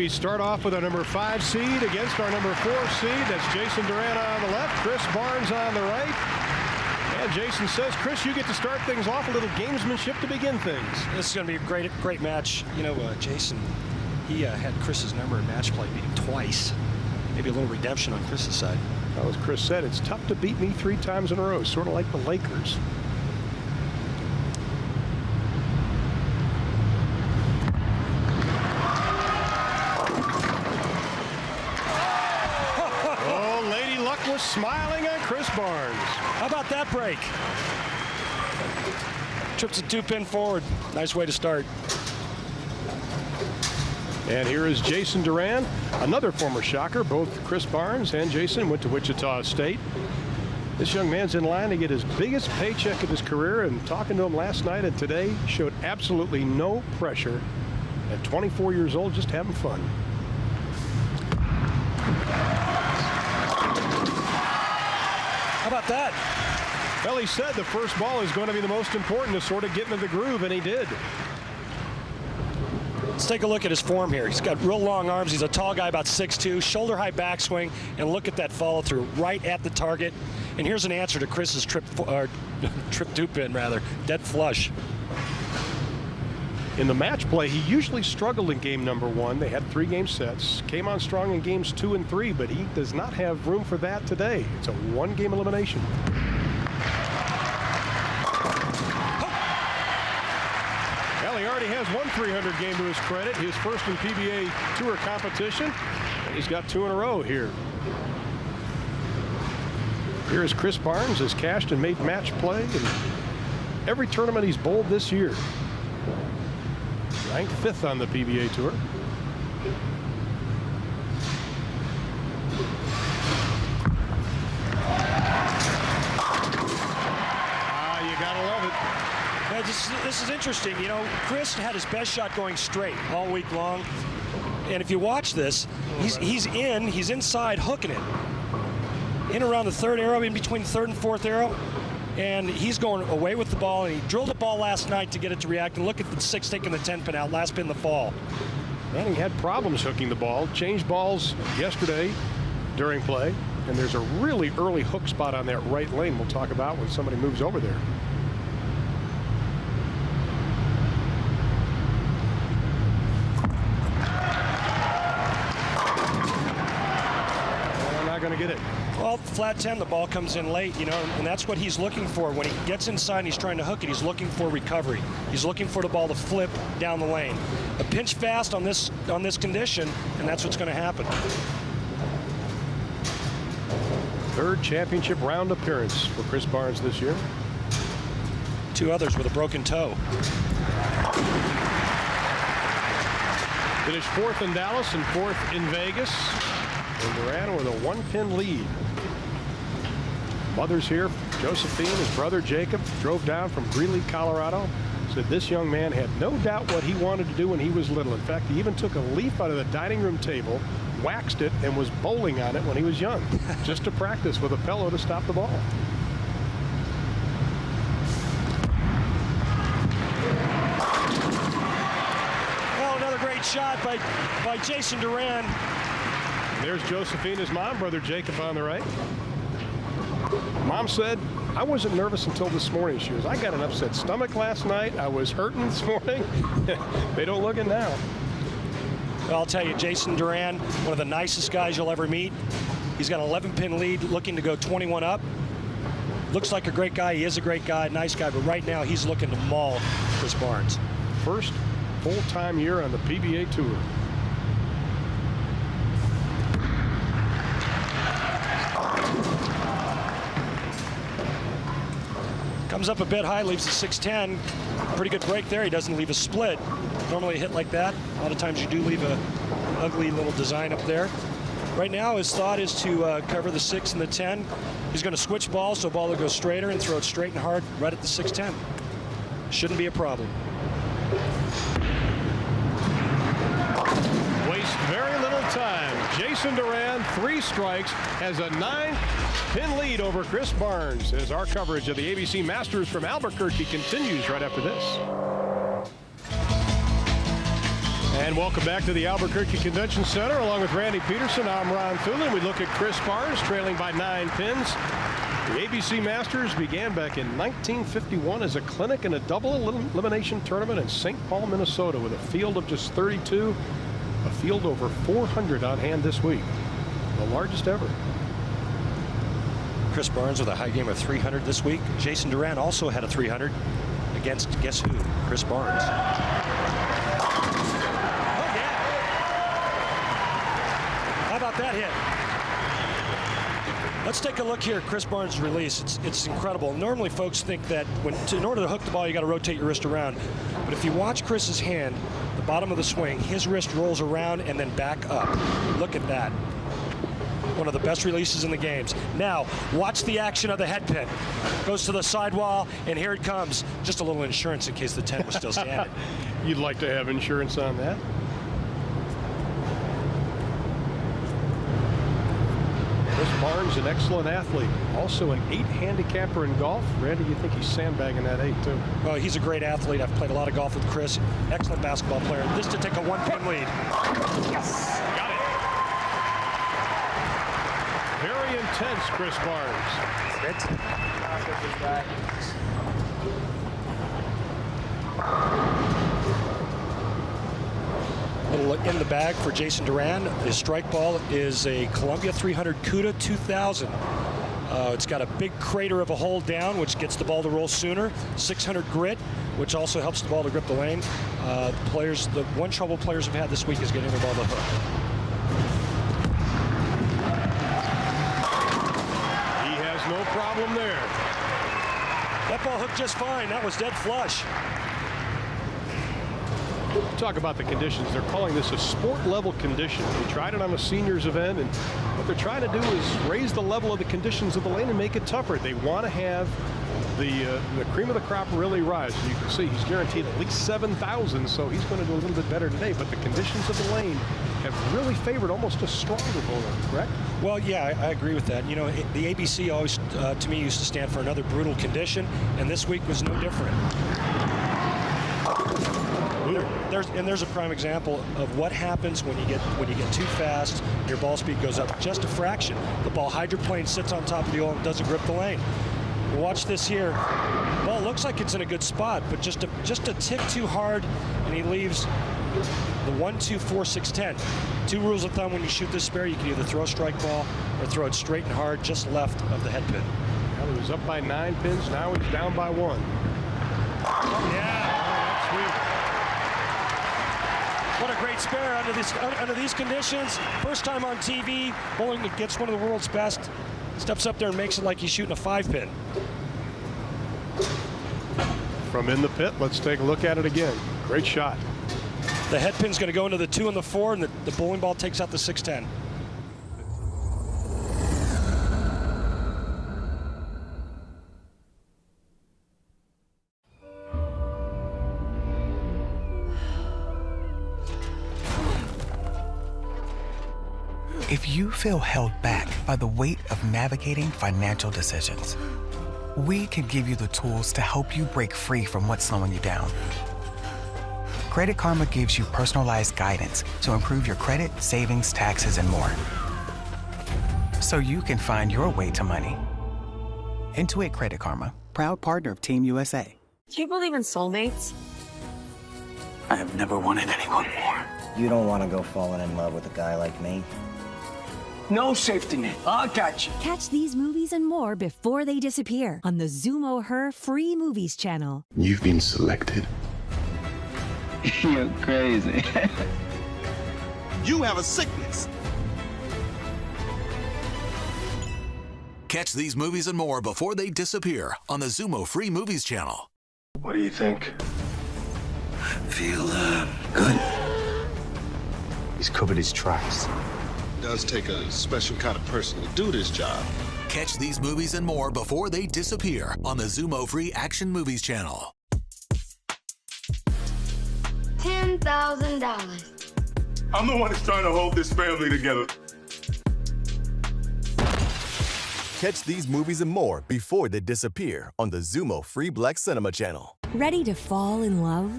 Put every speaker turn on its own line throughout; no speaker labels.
we start off with our number 5 seed against our number 4 seed. That's Jason Duran on the left, Chris Barnes on the right. And Jason says, Chris, you get to start things off, a little gamesmanship to begin things.
This is going to be a great match. You know, Jason, he had Chris's number in match play, beat him twice. Maybe a little redemption on Chris's side.
Well, as Chris said, it's tough to beat me 3 times in a row, sort of like the Lakers. Oh, Lady Luck was smiling on Chris Barnes.
How about that break? Trips a 2-pin forward. Nice way to start.
And here is Jason Duran, another former Shocker. Both Chris Barnes and Jason went to Wichita State. This young man's in line to get his biggest paycheck of his career, and talking to him last night and today showed absolutely no pressure. At 24 years old, just having fun.
How about that?
Well, he said the first ball is going to be the most important to sort of get into the groove, and he did.
Let's take a look at his form here. He's got real long arms. He's a tall guy, about 6'2", shoulder-high backswing, and look at that follow-through right at the target. And here's an answer to Chris's trip 2-pin, rather, dead flush.
In the match play, he usually struggled in game number 1. They had 3 game sets. Came on strong in games 2 and 3, but he does not have room for that today. It's a 1-game elimination. He already has one 300 game to his credit, his first in PBA Tour competition, and he's got 2 in a row here. Here is Chris Barnes, has cashed and made match play in every tournament he's bowled this year. Ranked 5th on the PBA Tour. You gotta love it.
This is interesting. You know, Chris had his best shot going straight all week long. And if you watch this, he's inside hooking it. In around the 3rd arrow, in between the 3rd and 4th arrow. And he's going away with the ball, and he drilled the ball last night to get it to react. And look at the 6 taking the 10-pin out, last pin in the fall.
And he had problems hooking the ball. Changed balls yesterday during play. And there's a really early hook spot on that right lane we'll talk about when somebody moves over there. Going to get it.
Well, flat 10, the ball comes in late, you know, and that's what he's looking for. When he gets inside and he's trying to hook it, he's looking for recovery. He's looking for the ball to flip down the lane. A pinch fast on this condition, and that's what's going to happen.
3rd championship round appearance for Chris Barnes this year.
2 others with a broken toe.
Finished 4th in Dallas and 4th in Vegas. And Duran with a 1-pin lead. Mother's here, Josephine, his brother Jacob, drove down from Greeley, Colorado. Said this young man had no doubt what he wanted to do when he was little. In fact, he even took a leaf out of the dining room table, waxed it, and was bowling on it when he was young, just to practice with a pillow to stop the ball.
Well, another great shot by Jason Duran.
There's Josephine, his mom, brother Jacob on the right. Mom said, I wasn't nervous until this morning. She goes, I got an upset stomach last night. I was hurting this morning. They don't look it now.
Well, I'll tell you, Jason Duran, one of the nicest guys you'll ever meet. He's got an 11-pin lead, looking to go 21 up. Looks like a great guy. He is a great guy, nice guy, but right now he's looking to maul Chris Barnes.
First full-time year on the PBA Tour.
Comes up a bit high, leaves a 6'10". Pretty good break there. He doesn't leave a split. Normally a hit like that, a lot of times you do leave a ugly little design up there. Right now his thought is to cover the 6 and the 10. He's going to switch balls so ball will go straighter and throw it straight and hard right at the 6'10". Shouldn't be a problem.
Waste very little time. Jason Duran, 3 strikes, has a 9-pin lead over Chris Barnes as our coverage of the ABC Masters from Albuquerque continues right after this. And welcome back to the Albuquerque Convention Center. Along with Randy Peterson, I'm Ron Thulin. We look at Chris Barnes trailing by 9 pins. The ABC Masters began back in 1951 as a clinic and a double elimination tournament in St. Paul, Minnesota, with a field of just 32, a field over 400 on hand this week, the largest ever.
Chris Barnes with a high game of 300 this week. Jason Duran also had a 300 against, guess who? Chris Barnes. How about that hit? Let's take a look here at Chris Barnes' release. It's incredible. Normally, folks think that in order to hook the ball, you got to rotate your wrist around. But if you watch Chris's hand, the bottom of the swing, his wrist rolls around and then back up. Look at that. One of the best releases in the games. Now, watch the action of the head pin. Goes to the sidewall, and here it comes. Just a little insurance in case the 10 was still standing.
You'd like to have insurance on that? Chris Barnes, an excellent athlete. Also an 8 handicapper in golf. Randy, you think he's sandbagging that 8 too?
Well, he's a great athlete. I've played a lot of golf with Chris. Excellent basketball player. This to take a 1-pin lead. Yes! Got it.
Very intense, Chris Barnes.
Little in the bag for Jason Duran. His strike ball is a Columbia 300 CUDA 2000. It's got a big crater of a hole down, which gets the ball to roll sooner. 600 grit, which also helps the ball to grip the lane. The one trouble players have had this week is getting the ball to hook.
He has no problem there.
That ball hooked just fine. That was dead flush.
Talk about the conditions. They're calling this a sport level condition. We tried it on a seniors event, and what they're trying to do is raise the level of the conditions of the lane and make it tougher. They want to have the cream of the crop really rise. And you can see he's guaranteed at least 7,000, so he's going to do a little bit better today. But the conditions of the lane have really favored almost a stronger bowler, correct?
Well, yeah, I agree with that. You know, the ABC always, to me, used to stand for another brutal condition, and this week was no different. There's a prime example of what happens when you get too fast. Your ball speed goes up just a fraction. The ball hydroplane sits on top of the hole and doesn't grip the lane. Watch this here. Ball looks like it's in a good spot, but just a tick too hard, and he leaves the 1, 2, 4, 6, 10. 2 rules of thumb when you shoot this spare: you can either throw a strike ball or throw it straight and hard just left of the head pin.
Well, he was up by 9 pins. Now he's down by 1.
Yeah.
Sweet.
What a great spare under these conditions. First time on TV, bowling against one of the world's best. Steps up there and makes it like he's shooting a 5-pin.
From in the pit, let's take a look at it again. Great shot.
The head pin's going to go into the 2 and the 4, and the bowling ball takes out the 610.
If you feel held back by the weight of navigating financial decisions, we can give you the tools to help you break free from what's slowing you down. Credit Karma gives you personalized guidance to improve your credit, savings, taxes, and more, so you can find your way to money. Intuit Credit Karma, proud partner of Team USA.
Do you believe in soulmates?
I have never wanted anyone more.
You don't want to go falling in love with a guy like me.
No safety net. I got you.
Catch these movies and more before they disappear on the Zumo Her free movies channel.
You've been selected.
You're crazy.
You have a sickness.
Catch these movies and more before they disappear on the Zumo free movies channel.
What do you think?
Feel good.
He's covered his tracks.
It does take a special kind of person to do this job.
Catch these movies and more before they disappear on the Zumo free action movies channel.
$10,000.
I'm the one that's trying to hold this family together.
Catch these movies and more before they disappear on the Zumo free Black Cinema channel.
Ready to fall in love?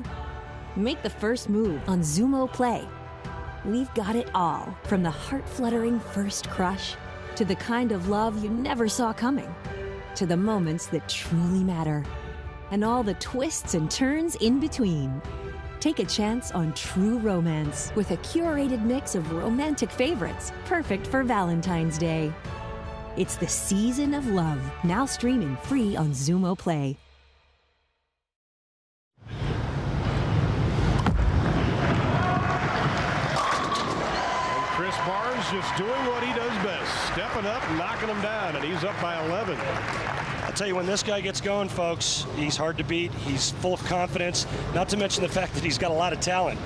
Make the first move on Zumo Play. We've got it all, from the heart-fluttering first crush to the kind of love you never saw coming, to the moments that truly matter, and all the twists and turns in between. Take a chance on true romance with a curated mix of romantic favorites, perfect for Valentine's Day. It's the season of love, now streaming free on Zumo Play.
Chris Barnes just doing what he does best, stepping up and knocking them down, and he's up by 11.
I'll tell you, when this guy gets going, folks, he's hard to beat. He's full of confidence, not to mention the fact that he's got a lot of talent.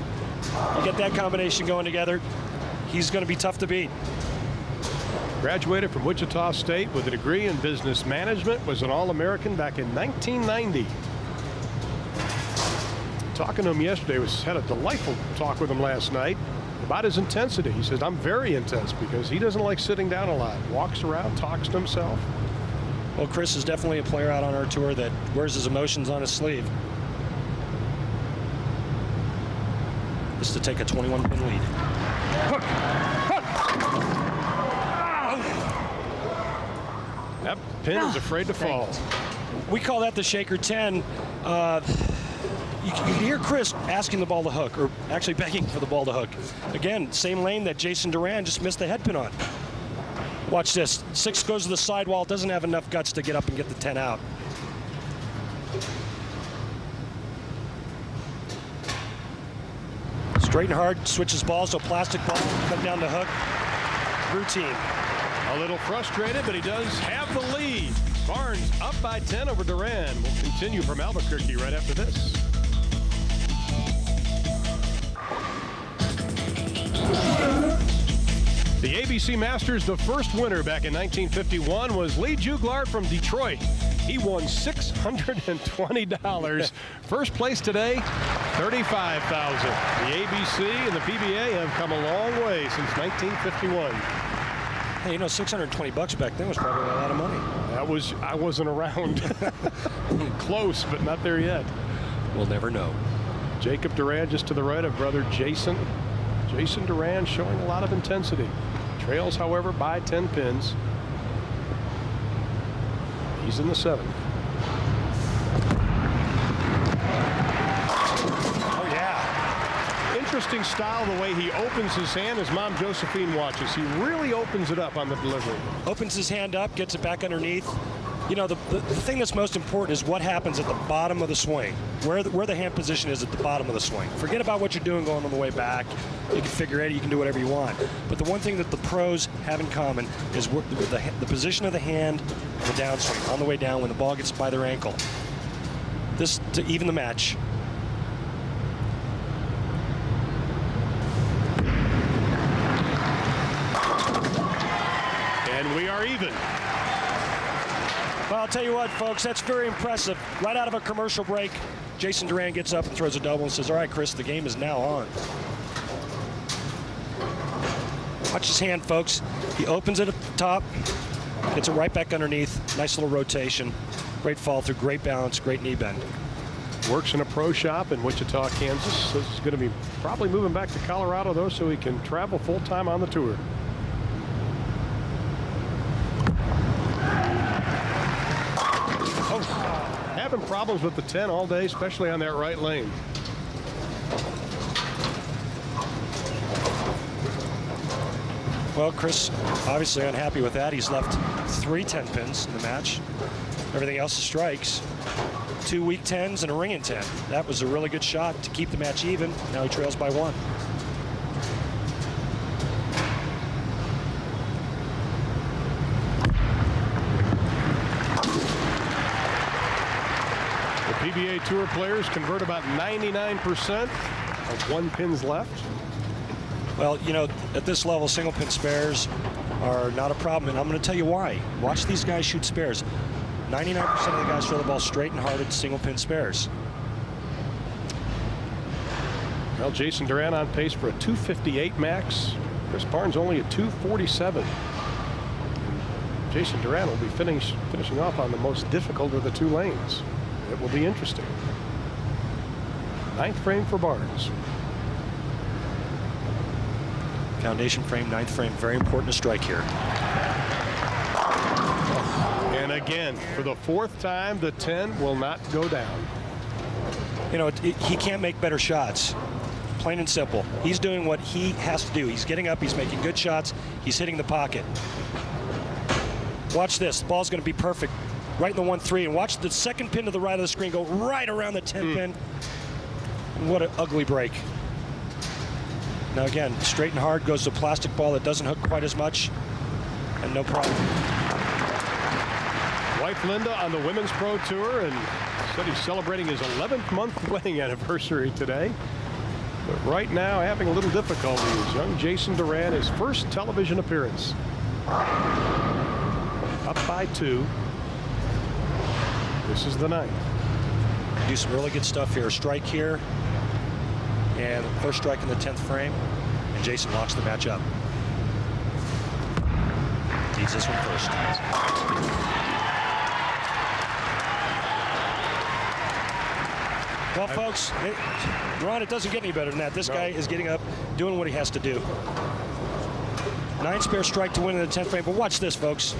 You get that combination going together, he's going to be tough to beat.
Graduated from Wichita State with a degree in business management, was an All-American back in 1990. Talking to him yesterday, had a delightful talk with him last night about his intensity. He says, I'm very intense because he doesn't like sitting down a lot. Walks around, talks to himself.
Well, Chris is definitely a player out on our tour that wears his emotions on his sleeve. Just to take a 21-pin lead.
That pin is afraid to fall.
We call that the Shaker 10. You can hear Chris asking the ball to hook, or actually begging for the ball to hook. Again, same lane that Jason Duran just missed the head pin on. Watch this. 6 goes to the sidewall, doesn't have enough guts to get up and get the 10 out. Straight and hard, switches balls, so plastic ball, come down to hook. Routine.
A little frustrated, but he does have the lead. Barnes up by 10 over Duran. We'll continue from Albuquerque right after this. The ABC Masters, the first winner back in 1951 was Lee Juglard from Detroit. He won $620. First place today, $35,000. The ABC and the PBA have come a long way since 1951.
Hey, you know, $620 back then was probably a lot of money.
I wasn't around. Close, but not there yet.
We'll never know.
Jacob Duran just to the right of brother Jason. Jason Duran showing a lot of intensity. Trails, however, by 10 pins. He's in the 7th.
Oh, yeah.
Interesting style, the way he opens his hand as Mom Josephine watches. He really opens it up on the delivery.
Opens his hand up, gets it back underneath. You know, the thing that's most important is what happens at the bottom of the swing, where the hand position is at the bottom of the swing. Forget about what you're doing going on the way back. You can figure it, you can do whatever you want. But the one thing that the pros have in common is the position of the hand on the downswing, on the way down when the ball gets by their ankle. This to even the match.
And we are even.
Well, I'll tell you what, folks, that's very impressive. Right out of a commercial break, Jason Duran gets up and throws a double and says, all right, Chris, the game is now on. Watch his hand, folks. He opens it at the top, gets it right back underneath. Nice little rotation. Great fall through, great balance, great knee bend.
Works in a pro shop in Wichita, Kansas. This is going to be probably moving back to Colorado, though, so he can travel full-time on the tour. Having problems with the 10 all day, especially on that right lane.
Well, Chris, obviously unhappy with that. He's left 3 10 pins in the match. Everything else is strikes. 2 weak 10s and a ringing 10. That was a really good shot to keep the match even. Now he trails by 1.
PBA Tour players convert about 99% of 1 pins left.
Well, you know, at this level, single pin spares are not a problem, and I'm going to tell you why. Watch these guys shoot spares. 99% of the guys throw the ball straight and hard at single pin spares.
Well, Jason Duran on pace for a 258 max. Chris Barnes only a 247. Jason Duran will be finishing off on the most difficult of the 2 lanes. It will be interesting. Ninth frame for Barnes.
Foundation frame, ninth frame, very important to strike here.
And again, for the fourth time, the 10 will not go down.
You know, he can't make better shots. Plain and simple. He's doing what he has to do. He's getting up, he's making good shots, he's hitting the pocket. Watch this, the ball's gonna be perfect. Right in the 1-3, and watch the second pin to the right of the screen go right around the 10 pin. And what an ugly break. Now again, straight and hard goes to a plastic ball that doesn't hook quite as much, and no problem.
Wife Linda on the Women's Pro Tour, and said he's celebrating his 11th month wedding anniversary today. But right now, having a little difficulty is young Jason Duran, his first television appearance. Up by 2. This is the 9th.
Do some really good stuff here. Strike here, and first strike in the 10th frame, and Jason locks the match up. Needs this one first. Well, folks, Ron, it doesn't get any better than that. This guy is getting up, doing what he has to do. 9 spare strike to win in the 10th frame, but watch this, folks.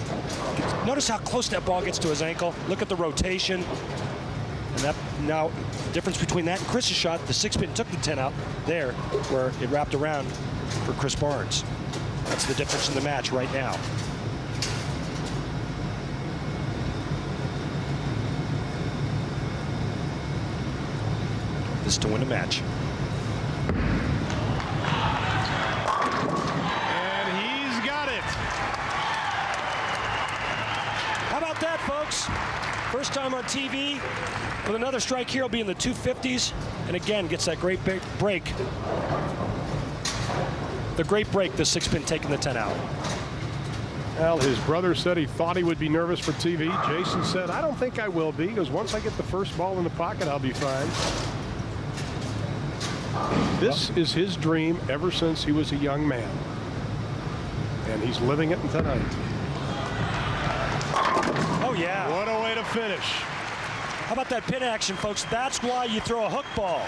Notice how close that ball gets to his ankle. Look at the rotation. And that now, the difference between that and Chris's shot, the 6-pin took the 10 out there, where it wrapped around for Chris Barnes. That's the difference in the match right now. This to win a match.
And he's got it.
How about that, folks? First time on TV with another strike here. Will be in the 250s, and again gets that great big break. The great break, the 6-pin taking the 10 out.
Well, his brother said he thought he would be nervous for TV. Jason said, I don't think I will be, because once I get the first ball in the pocket, I'll be fine. This is his dream ever since he was a young man. And he's living it tonight.
Oh, yeah.
What a way to finish.
How about that pin action, folks? That's why you throw a hook ball.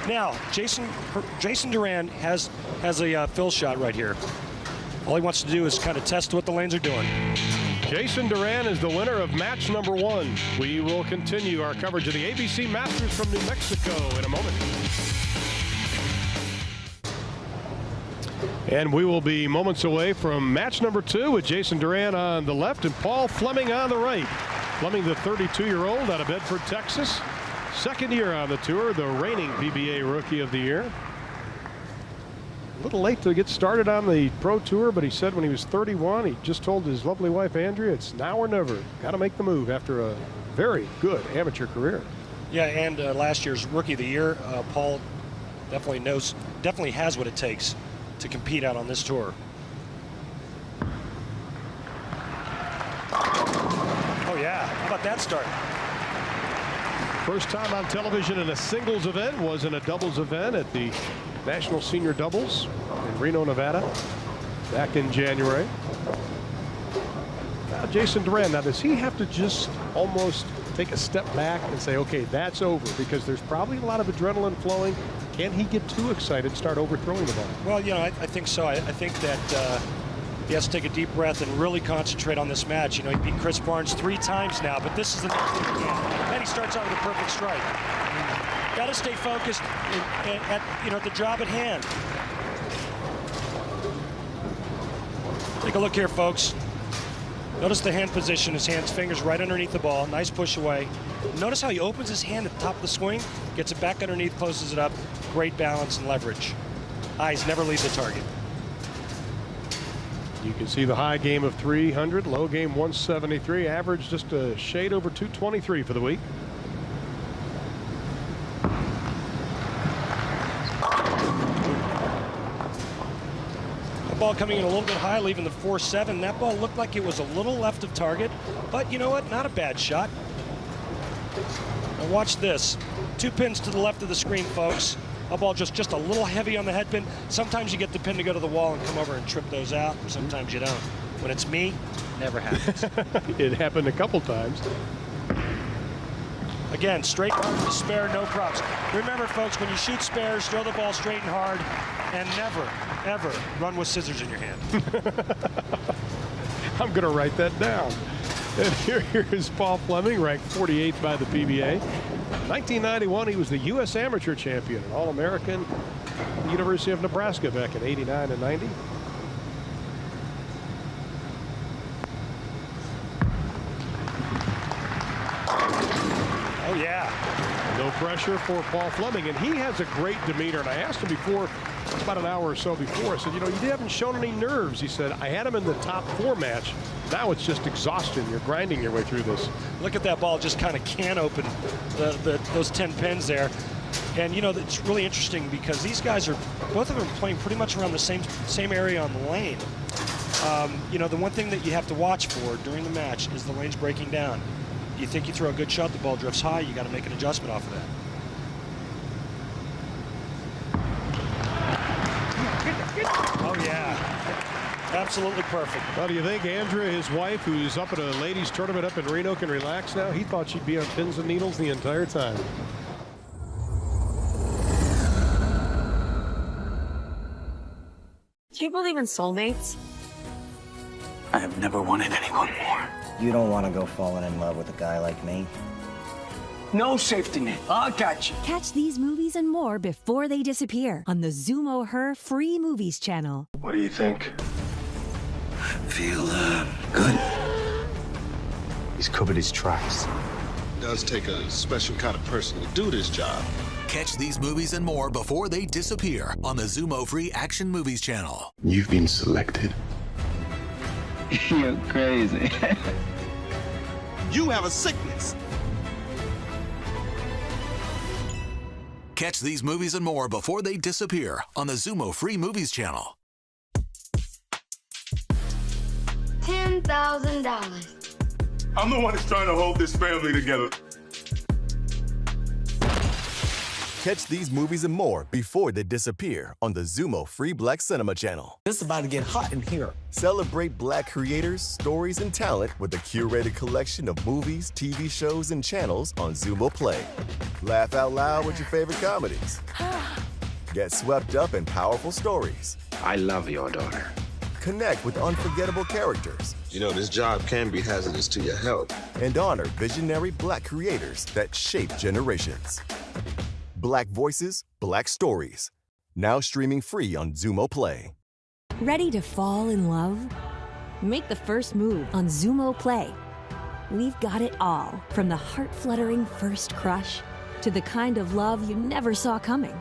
Now, Jason Duran has a fill shot right here. All he wants to do is kind of test what the lanes are doing.
Jason Duran is the winner of match number 1. We will continue our coverage of the ABC Masters from New Mexico in a moment. And we will be moments away from match number 2 with Jason Duran on the left and Paul Fleming on the right. Fleming, the 32-year-old out of Bedford, Texas. Second year on the tour, the reigning PBA Rookie of the Year. A little late to get started on the Pro Tour, but he said when he was 31, he just told his lovely wife, Andrea, it's now or never. Got to make the move after a very good amateur career.
Yeah, and last year's Rookie of the Year, Paul definitely has what it takes to compete out on this tour. Oh, yeah. How about that start?
First time on television in a singles event was in a doubles event at the National Senior Doubles in Reno, Nevada, back in January. Now, Jason Duran, now does he have to just almost take a step back and say, okay, that's over, because there's probably a lot of adrenaline flowing? Can he get too excited and start overthrowing the ball?
Well, you know, I think so. I think that he has to take a deep breath and really concentrate on this match. You know, he beat Chris Barnes 3 times now, but this is the next thing again. And he starts out with a perfect strike. Got to stay focused at the job at hand. Take a look here, folks. Notice the hand position, his fingers right underneath the ball. Nice push away. Notice how he opens his hand at the top of the swing, gets it back underneath, closes it up. Great balance and leverage. Eyes never leave the target.
You can see the high game of 300, low game 173, average just a shade over 223 for the week.
Ball coming in a little bit high, leaving the 4-7. That ball looked like it was a little left of target, but you know what? Not a bad shot. Now watch this. 2 pins to the left of the screen, folks. A ball just a little heavy on the head pin. Sometimes you get the pin to go to the wall and come over and trip those out, and sometimes you don't. When it's me, never happens.
It happened a couple times.
Again, straight spare, no props. Remember, folks, when you shoot spares, throw the ball straight and hard, and never, ever run with scissors in your hand.
I'm going to write that down. And here is Paul Fleming, ranked 48th by the PBA. 1991, he was the U.S. Amateur Champion, an All-American at the University of Nebraska back in '89 and '90.
Oh, yeah.
No pressure for Paul Fleming, and he has a great demeanor. And I asked him before, about an hour or so before, I said, you know, you haven't shown any nerves. He said, I had him in the top 4 match. Now it's just exhaustion. You're grinding your way through this.
Look at that ball just kind of can open those 10 pins there. And, you know, it's really interesting because these guys are, both of them are playing pretty much around the same area on the lane. You know, the one thing that you have to watch for during the match is the lanes breaking down. You think you throw a good shot, the ball drifts high, you got to make an adjustment off of that. Oh, yeah. Absolutely perfect.
Well, do you think Andrea, his wife, who's up at a ladies tournament up in Reno, can relax now? He thought she'd be on pins and needles the entire time.
Do you believe in soulmates?
I have never wanted anyone more. You don't want to go falling in love with a guy like me.
No safety net. I got you.
Catch these movies and more before they disappear on the Zumo Her Free Movies channel.
What do you think?
Feel good.
He's covered his tracks.
It does take a special kind of person to do this job.
Catch these movies and more before they disappear on the Zumo Free Action Movies channel.
You've been selected.
You're crazy.
You have a sickness.
Catch these movies and more before they disappear on the Zumo Free Movies channel.
$10,000. I'm the one that's trying to hold this family together.
Catch these movies and more before they disappear on the Zumo Free Black Cinema channel.
This is about to get hot in here.
Celebrate Black creators, stories, and talent with a curated collection of movies, TV shows, and channels on Zumo Play. Laugh out loud with your favorite comedies. Get swept up in powerful stories.
I love your daughter.
Connect with unforgettable characters.
You know, this job can be hazardous to your health.
And honor visionary Black creators that shape generations. Black voices, Black stories. Now streaming free on Zumo Play.
Ready to fall in love? Make the first move on Zumo Play. We've got it all, from the heart-fluttering first crush to the kind of love you never saw coming,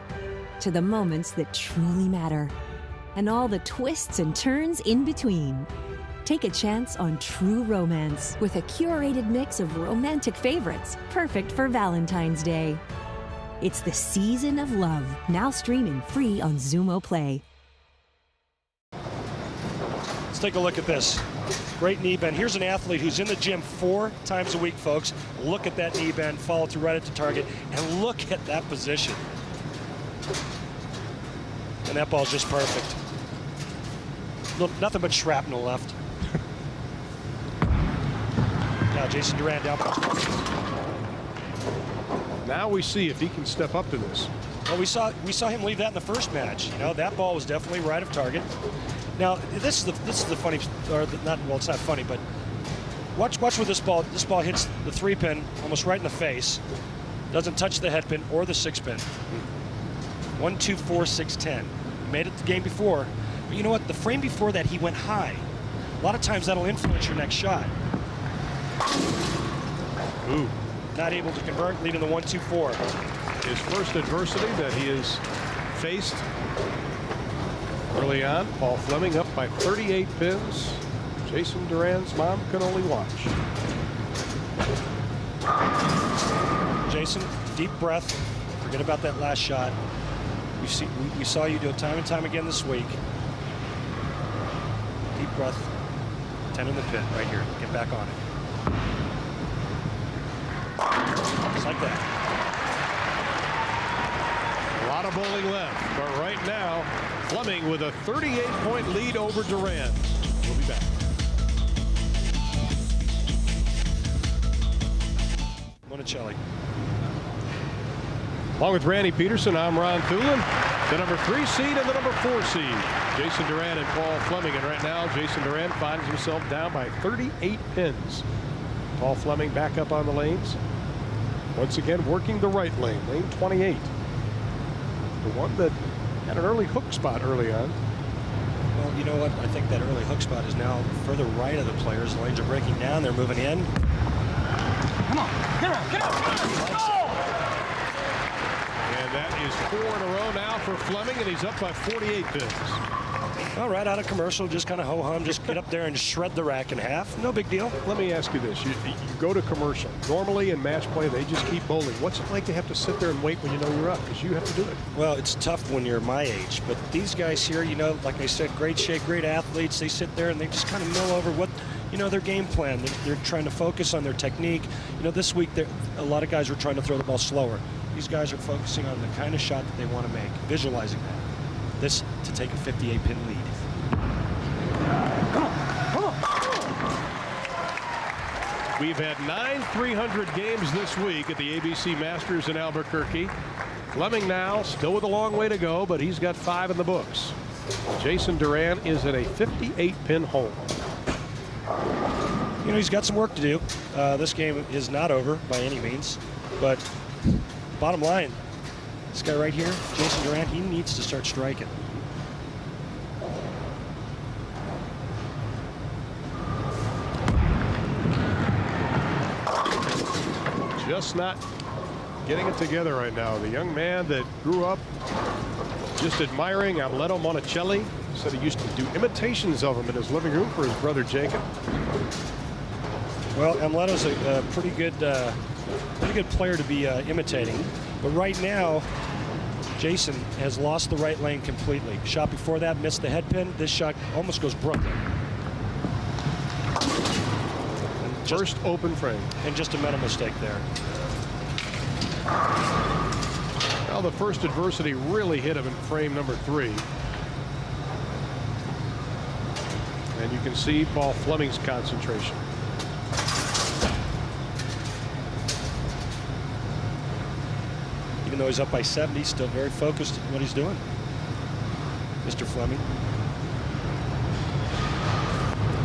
to the moments that truly matter, and all the twists and turns in between. Take a chance on true romance with a curated mix of romantic favorites, perfect for Valentine's Day. It's the season of love, now streaming free on Zumo Play.
Let's take a look at this. Great knee bend. Here's an athlete who's in the gym 4 times a week, folks. Look at that knee bend, follow through right at the target, and look at that position. And that ball's just perfect. Nothing but shrapnel left. Now Jason Duran down.
Now we see if he can step up to this.
Well, we saw him leave that in the first match. You know, that ball was definitely right of target. Now, this is the funny, or not, well, it's not funny, but watch where this ball hits the 3-pin almost right in the face. Doesn't touch the head pin or the 6-pin. 1, 2, 4, 6, 10. He made it the game before. But you know what? The frame before that, he went high. A lot of times that'll influence your next shot.
Ooh.
Not able to convert, leaving the 1, 2, 4.
His first adversity that he has faced early on. Paul Fleming up by 38 pins. Jason Duran's mom can only watch.
Jason, deep breath. Forget about that last shot. We saw you do it time and time again this week. Deep breath. 10 in the pin right here. Get back on it. Just like that.
A lot of bowling left, but right now, Fleming with a 38-point lead over Duran. We'll be back.
Monticelli.
Along with Randy Peterson, I'm Ron Thulin. The number 3 seed and the number 4 seed, Jason Durant and Paul Fleming. And right now, Jason Durant finds himself down by 38 pins. Paul Fleming back up on the lanes. Once again, working the right lane, lane 28. The one that had an early hook spot early on.
Well, you know what? I think that early hook spot is now further right of the players. The lanes are breaking down. They're moving in.
Come on, get up, get up, go!
And that is 4 in a row now for Fleming, and he's up by 48 pins.
All right, out of commercial, just kind of ho-hum, just get up there and shred the rack in half. No big deal.
Let me ask you this. You go to commercial. Normally in match play, they just keep bowling. What's it like to have to sit there and wait when you know you're up? Because you have to do it.
Well, it's tough when you're my age. But these guys here, you know, like I said, great shape, great athletes. They sit there and they just kind of mill over what, you know, their game plan. They're trying to focus on their technique. You know, this week, a lot of guys are trying to throw the ball slower. These guys are focusing on the kind of shot that they want to make, visualizing that. This to take a 58-pin lead.
We've had 9 300 games this week at the ABC Masters in Albuquerque. Fleming now still with a long way to go, but he's got 5 in the books. Jason Durant is at a 58-pin hole.
You know, he's got some work to do. This game is not over by any means, but bottom line, this guy right here, Jason Durant, he needs to start striking.
Just not getting it together right now. The young man that grew up just admiring Amleto Monticelli said he used to do imitations of him in his living room for his brother Jacob.
Well, Amleto's a pretty good player to be imitating, but right now, Jason has lost the right lane completely. Shot before that missed the head pin. This shot almost goes broken.
First open frame.
And just a mental mistake there.
Well, the first adversity really hit him in frame number 3. And you can see Paul Fleming's concentration.
Even though he's up by 70, he's still very focused on what he's doing. Mr. Fleming.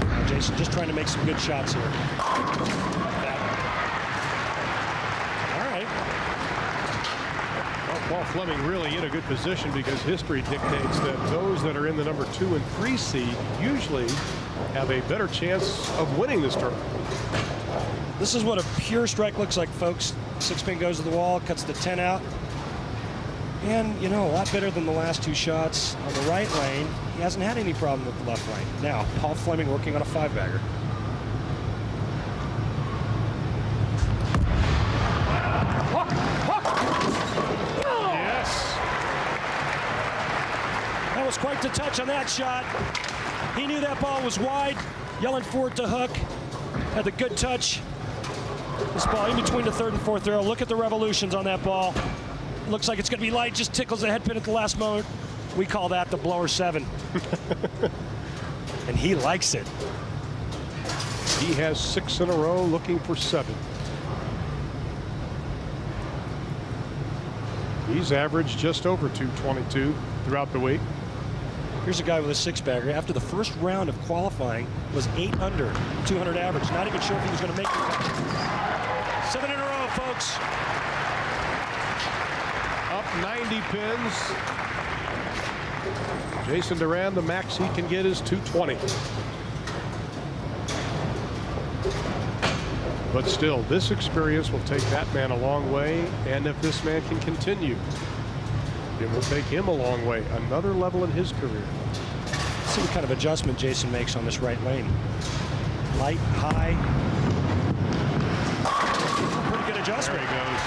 Now Jason just trying to make some good shots here. All right.
Well, Paul Fleming really in a good position because history dictates that those that are in the number 2 and 3 seed usually have a better chance of winning this tournament.
This is what a pure strike looks like, folks. 6-pin goes to the wall, cuts the 10 out. And, you know, a lot better than the last 2 shots on the right lane. He hasn't had any problem with the left lane. Now, Paul Fleming working on a 5-bagger.
Yes.
That was quite the touch on that shot. He knew that ball was wide, yelling for it to hook. Had the good touch. This ball in between the 3rd and 4th arrow. Look at the revolutions on that ball. Looks like it's going to be light, just tickles the head pin at the last moment. We call that the blower 7. And he likes it.
He has 6 in a row, looking for 7. He's averaged just over 222 throughout the week.
Here's a guy with a 6-bagger. After the first round of qualifying, was 8 under 200 average. Not even sure if he was going to make it. 7 in a row, folks.
Up 90 pins. Jason Durant, the max he can get is 220. But still, this experience will take that man a long way, and if this man can continue, it will take him a long way, another level in his career.
Let's see what kind of adjustment Jason makes on this right lane. Light, high. Pretty good adjustment.
There he goes.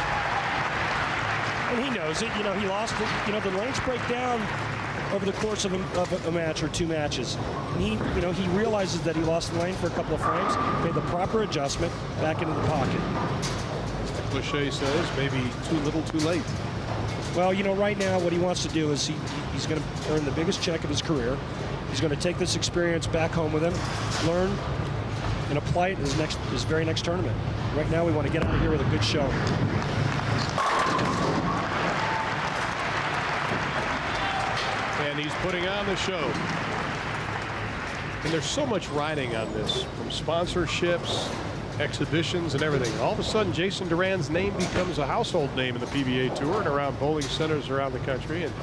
And he knows it. You know, he lost it. You know, the lanes break down over the course of a match or 2 matches. And he, you know, he realizes that he lost the lane for a couple of frames, made the proper adjustment back into the pocket.
As the cliche says, maybe too little, too late.
Well, you know, right now what he wants to do is he's going to earn the biggest check of his career. He's going to take this experience back home with him, learn, and apply it in his very next tournament. Right now, we want to get out of here with a good show.
And he's putting on the show. And there's so much riding on this, from sponsorships, exhibitions, and everything. All of a sudden, Jason Duran's name becomes a household name in the PBA Tour and around bowling centers around the country. And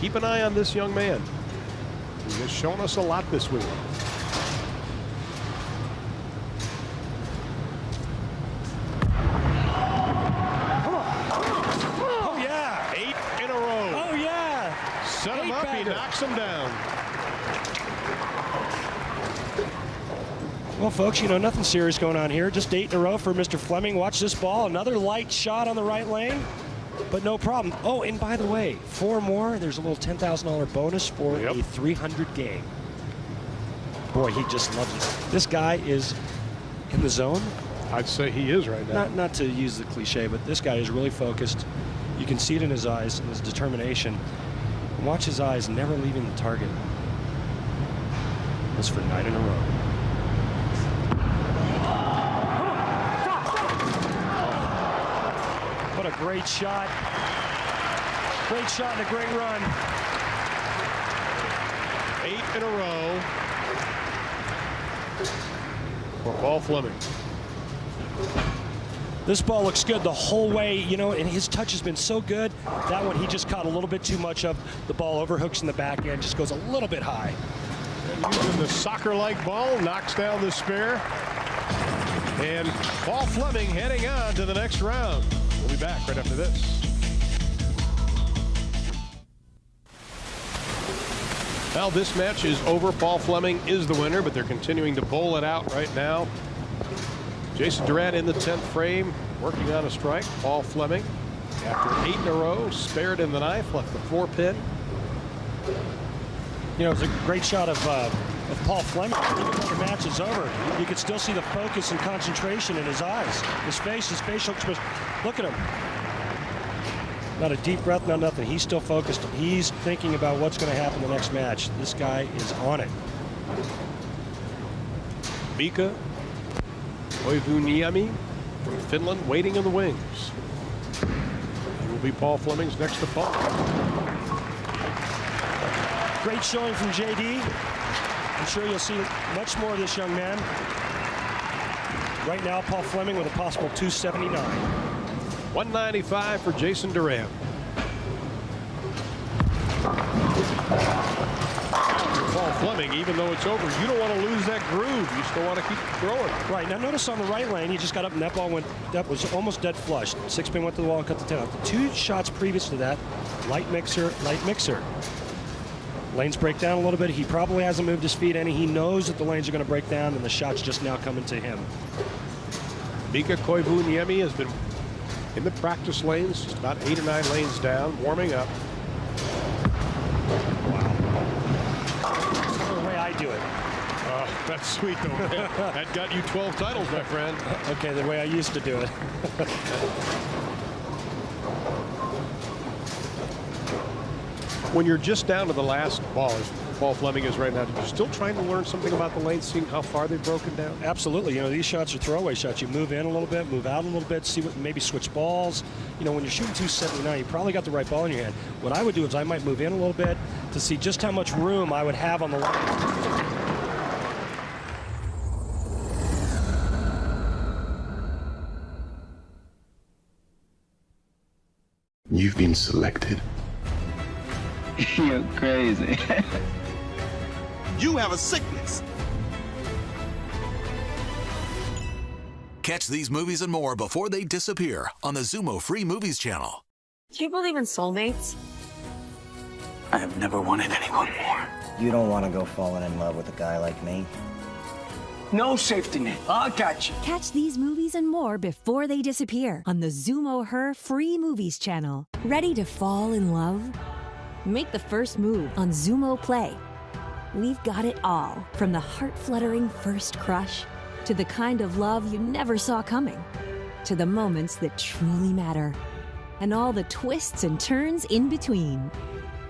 keep an eye on this young man. He has shown us a lot this week.
Oh, yeah.
8 in a row.
Oh, yeah.
Set him up, he knocks him down.
Well, folks, you know, nothing serious going on here. Just 8 in a row for Mr. Fleming. Watch this ball. Another light shot on the right lane, but no problem. Oh, and by the way, 4 more. There's a little $10,000 bonus for a 300 game. Boy, he just loves it. This guy is in the zone.
I'd say he is right now.
Not to use the cliche, but this guy is really focused. You can see it in his eyes and his determination. And watch his eyes never leaving the target. That's for 9 in a row. What a great shot. Great shot and a great run.
8 in a row for Paul Fleming.
This ball looks good the whole way, you know, and his touch has been so good. That one he just caught a little bit too much of. The ball overhooks in the back end, just goes a little bit high.
And using the soccer-like ball, knocks down the spare. And Paul Fleming heading on to the next round. We'll be back right after this. Well, this match is over. Paul Fleming is the winner, but they're continuing to bowl it out right now. Jason Duran in the 10th frame, working on a strike. Paul Fleming, after 8 in a row, spared in the 9th, left the 4-pin.
You know, it's a great shot of Paul Fleming. Even though the match is over, you can still see the focus and concentration in his eyes. His face, his facial expression. Look at him. Not a deep breath, not nothing. He's still focused. He's thinking about what's going to happen in the next match. This guy is on it.
Mika Koivuniemi from Finland waiting in the wings. He will be Paul Fleming's next opponent.
Great showing from JD. I'm sure you'll see much more of this young man. Right now, Paul Fleming with a possible 279.
195 for Jason Duran. Paul Fleming, even though it's over, you don't want to lose that groove. You still want to keep throwing.
Right. Now notice on the right lane, he just got up and that ball went, that was almost dead flush. 6-pin went to the wall and cut the 10 out. The 2 shots previous to that, light mixer, light mixer. Lanes break down a little bit. He probably hasn't moved his feet any. He knows that the lanes are going to break down and the shot's just now coming to him.
Mika Koivuniemi has been in the practice lanes, just about 8 or 9 lanes down, warming up.
Wow. The way I do it.
That's sweet, though. That got you 12 titles, my friend.
Okay, the way I used to do it.
When you're just down to the last ball, as Paul Fleming is right now, you're still trying to learn something about the lane, seeing how far they've broken down?
Absolutely. You know, these shots are throwaway shots. You move in a little bit, move out a little bit, see what, maybe switch balls. You know, when you're shooting 279, you probably got the right ball in your hand. What I would do is I might move in a little bit to see just how much room I would have on the line.
You've been selected.
You're crazy.
You have a sickness. Catch these movies and more before they disappear on the Zumo Free Movies channel.
Do you believe in soulmates?
I have never wanted anyone more. You don't want to go falling in love with a guy like me.
No safety net. I got you.
Catch these movies and more before they disappear on the Zumo Her Free Movies channel. Ready to fall in love? Make the first move on Zumo Play. We've got it all, from the heart-fluttering first crush to the kind of love you never saw coming, to the moments that truly matter, and all the twists and turns in between.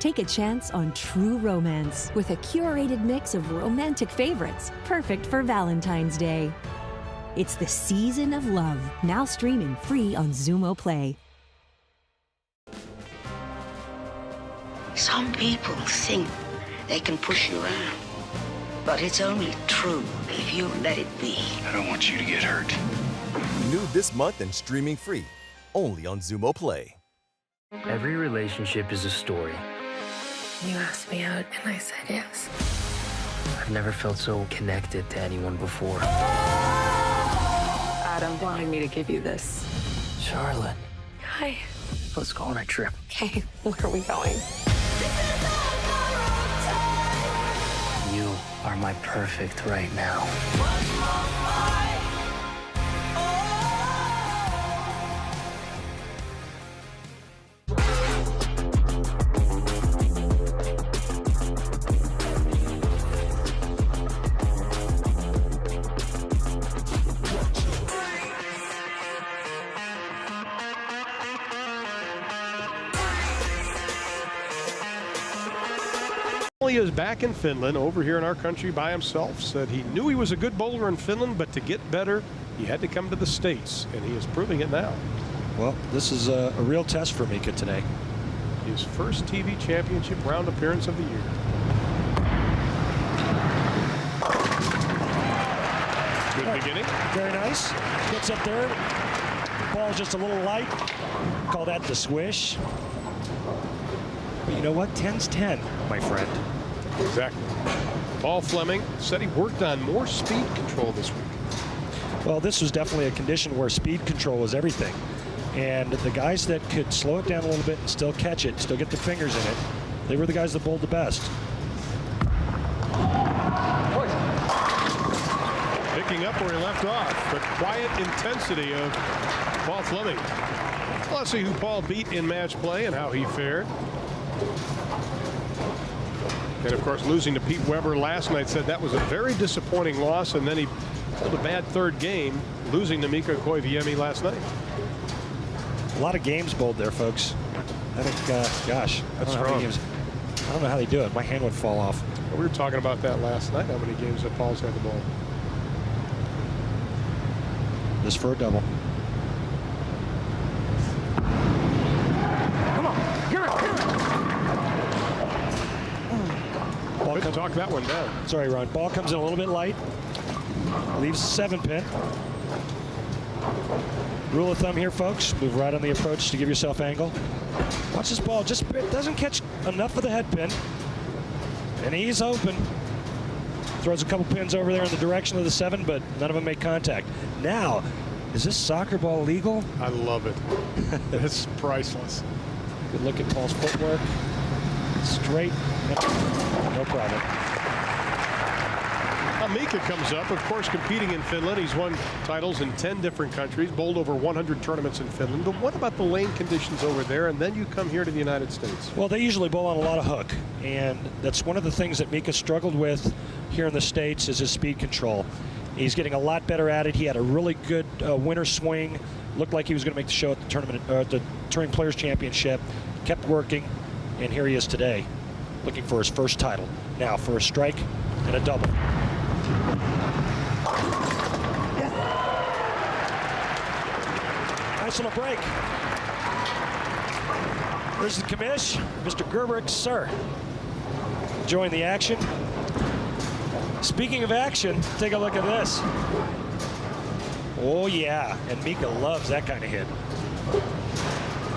Take a chance on true romance with a curated mix of romantic favorites, perfect for Valentine's Day. It's the season of love, now streaming free on Zumo Play.
Some people think they can push you around, but it's only true if you let it be.
I don't want you to get hurt.
New this month and streaming free, only on Zumo Play.
Every relationship is a story.
You asked me out, and I said yes.
I've never felt so connected to anyone before.
Adam wanted me to give you this.
Charlotte.
Hi.
Let's go on a trip.
Okay, where are we going?
You are my perfect right now.
He is back in Finland, over here in our country by himself. Said he knew he was a good bowler in Finland, but to get better, he had to come to the States, and he is proving it now.
Well, this is a real test for Mika today.
His first TV championship round appearance of the year. Good beginning.
Very nice. Gets up there. Ball just a little light. Call that the swish. But you know what? 10's 10, my friend.
Exactly. Paul Fleming said he worked on more speed control this week.
Well, this was definitely a condition where speed control was everything. And the guys that could slow it down a little bit and still catch it, still get their fingers in it, they were the guys that bowled the best.
Picking up where he left off. The quiet intensity of Paul Fleming. Well, let's see who Paul beat in match play and how he fared. And of course, losing to Pete Weber last night, said that was a very disappointing loss, and then he pulled a bad third game, losing to Mika Koiviemi last night.
A lot of games bowled there, folks. I think, gosh,
that's strong.
I don't know how they do it. My hand would fall off.
We were talking about that last night, how many games that Paul's had to bowl.
This for a double.
Come on, get it.
Ball comes, talk that one down.
Sorry, Ron. Ball comes in a little bit light. Leaves 7-pin. Rule of thumb here, folks. Move right on the approach to give yourself angle. Watch this ball. Just doesn't catch enough of the head pin. And he's open. Throws a couple pins over there in the direction of the 7, but none of them make contact. Now, is this soccer ball legal?
I love it. It's priceless.
Good look at Paul's footwork. Straight. No problem.
Mika comes up, of course, competing in Finland. He's won titles in 10 different countries, bowled over 100 tournaments in Finland. But what about the lane conditions over there? And then you come here to the United States.
Well, they usually bowl on a lot of hook. And that's one of the things that Mika struggled with here in the States is his speed control. He's getting a lot better at it. He had a really good winter swing. Looked like he was going to make the show at the tournament, the Touring Players Championship. Kept working, and here he is today, looking for his first title. Now for a strike and a double. Nice little break. There's the commish, Mr. Gerberich, sir. Enjoying the action. Speaking of action, take a look at this. Oh, yeah, and Mika loves that kind of hit.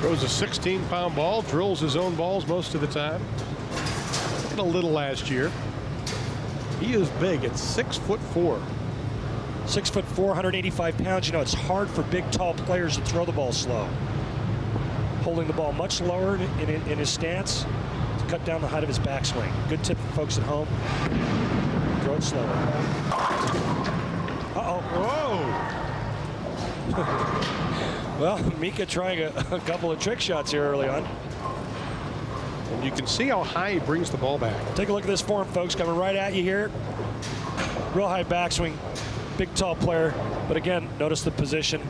Throws a 16-pound ball, drills his own balls most of the time. Did a little last year. He is big at 6'4".
6'4", 185 pounds. You know, it's hard for big, tall players to throw the ball slow. Holding the ball much lower in his stance to cut down the height of his backswing. Good tip for folks at home. Throw it slower. Uh-oh.
Whoa!
Well, Mika trying a couple of trick shots here early on.
And you can see how high he brings the ball back.
Take a look at this form, folks, coming right at you here. Real high backswing. Big, tall player. But again, notice the position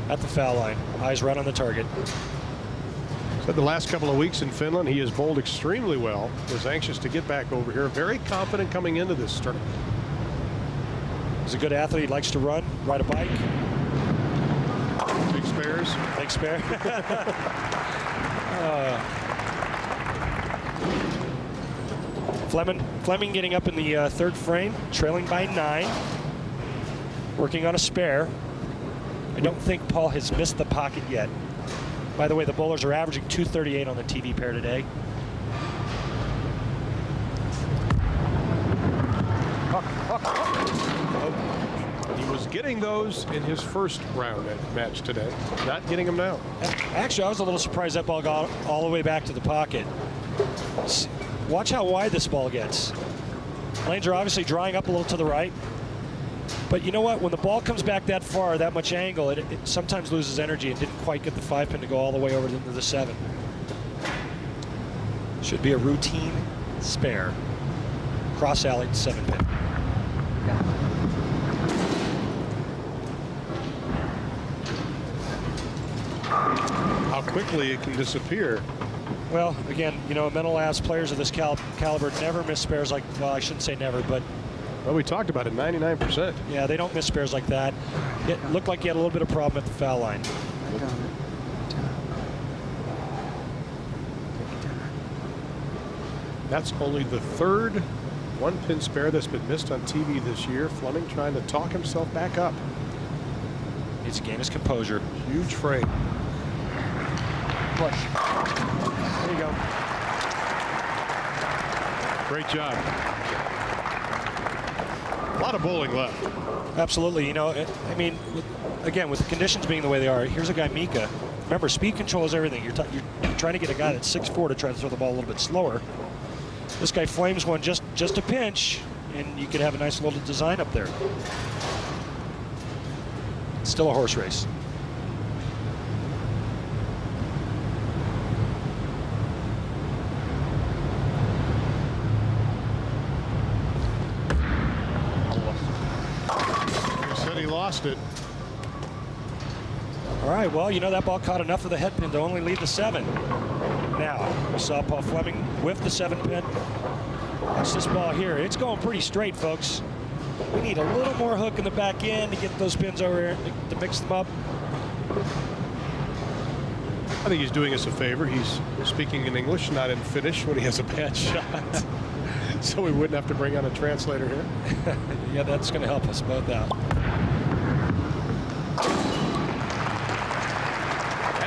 at the foul line. Eyes right on the target.
Said the last couple of weeks in Finland, he has bowled extremely well. Was anxious to get back over here. Very confident coming into this tournament.
He's a good athlete. He likes to run, ride a bike.
Big spares.
Big spare. Fleming getting up in the third frame, trailing by 9. Working on a spare. I don't think Paul has missed the pocket yet. By the way, the bowlers are averaging 238 on the TV pair today.
He was getting those in his first round match today. Not getting them now.
Actually, I was a little surprised that ball got all the way back to the pocket. Watch how wide this ball gets. Lanes are obviously drying up a little to the right. But you know what? When the ball comes back that far, that much angle, it sometimes loses energy and didn't quite get the 5-pin to go all the way over into the 7. Should be a routine spare. Cross-alleyed 7-pin.
How quickly it can disappear.
Well, again, you know, mental ass players of this caliber never miss spares like, well, I shouldn't say never, but.
Well, we talked about it, 99%.
Yeah, they don't miss spares like that. It looked like he had a little bit of problem at the foul line.
That's only the third 1-pin spare that's been missed on TV this year. Fleming trying to talk himself back up.
Needs to gain his composure.
Huge frame.
Push. There you go.
Great job. A lot of bowling left.
Absolutely. You know, I mean, again, with the conditions being the way they are, here's a guy, Mika. Remember, speed control is everything. You're trying to get a guy that's 6'4" to try to throw the ball a little bit slower. This guy flames one just a pinch, and you could have a nice little design up there. It's still a horse race.
Lost it.
All right, well, you know, that ball caught enough of the head pin to only lead the 7. Now, we saw Paul Fleming whiff the 7-pin. Watch this ball here. It's going pretty straight, folks. We need a little more hook in the back end to get those pins over here, to mix them up.
I think he's doing us a favor. He's speaking in English, not in Finnish, when he has a bad shot. So we wouldn't have to bring on a translator here.
Yeah, that's going to help us both out.